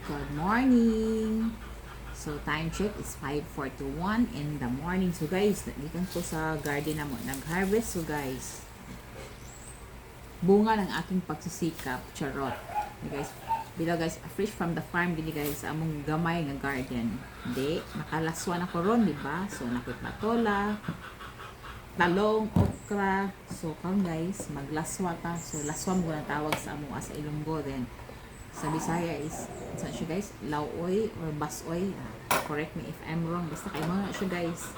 Good morning! So, time check is 5:41 in the morning. So, guys, dito po sa garden na mo, nag-harvest. So, guys, bunga ng aking pagsisikap, charot. Okay, guys, bila guys, fresh from the farm, dili guys, among gamay nga garden. Hindi, nakalaswan ako ron, di ba? So, nakipatola, talong, okra. So, karon guys, maglaswa ta. So, laswa mo na tawag sa among sa Ilonggo din. Sa Bisaya is, saan siya guys? Lauoy or basoy. Correct me if I'm wrong. Basta kayo mga siya guys.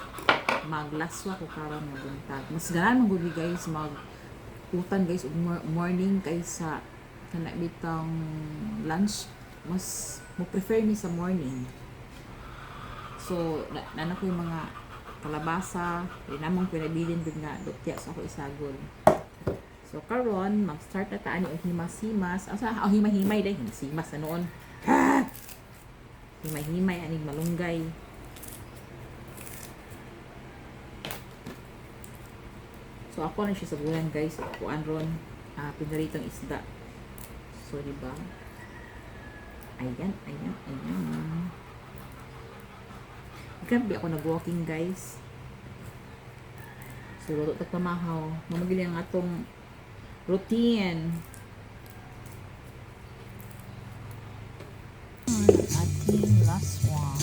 Maglaswa ko karon nga buntag. Mas ganan mo gudi guys mag-utan guys morning kaysa kana bitang lunch. Mas mo prefer ni sa morning. So, nana ko yung mga kalabasa. Namang pinabilin din nga dutya sa ako isagol. So, karon mag-start na taan yung himas-himas. Himay-himay dahil. Himas na noon. Ha! Himay-himay, aning malunggay. So, ako na siya sa bulan, guys. Kuan ron. Pinaritong isda. So, diba? Ayan. Grabe ako nag-walking, guys. So, luto ito pamahaw. Mamagili ang atong routine. Ating laswa.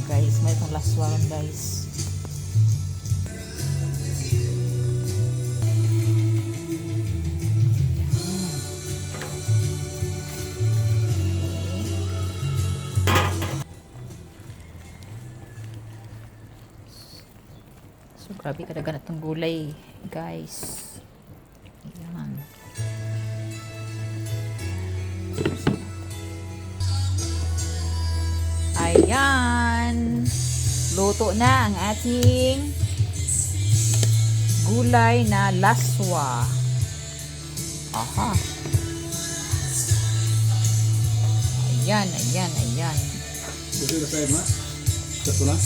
Guys, may itong laswa ron guys. So, grabe kadagan itong gulay, guys. Ayan. Ayan. Luto na ang ating gulay na laswa. Aha. Ayan. Gusto na sa'yo, ma? Gusto na?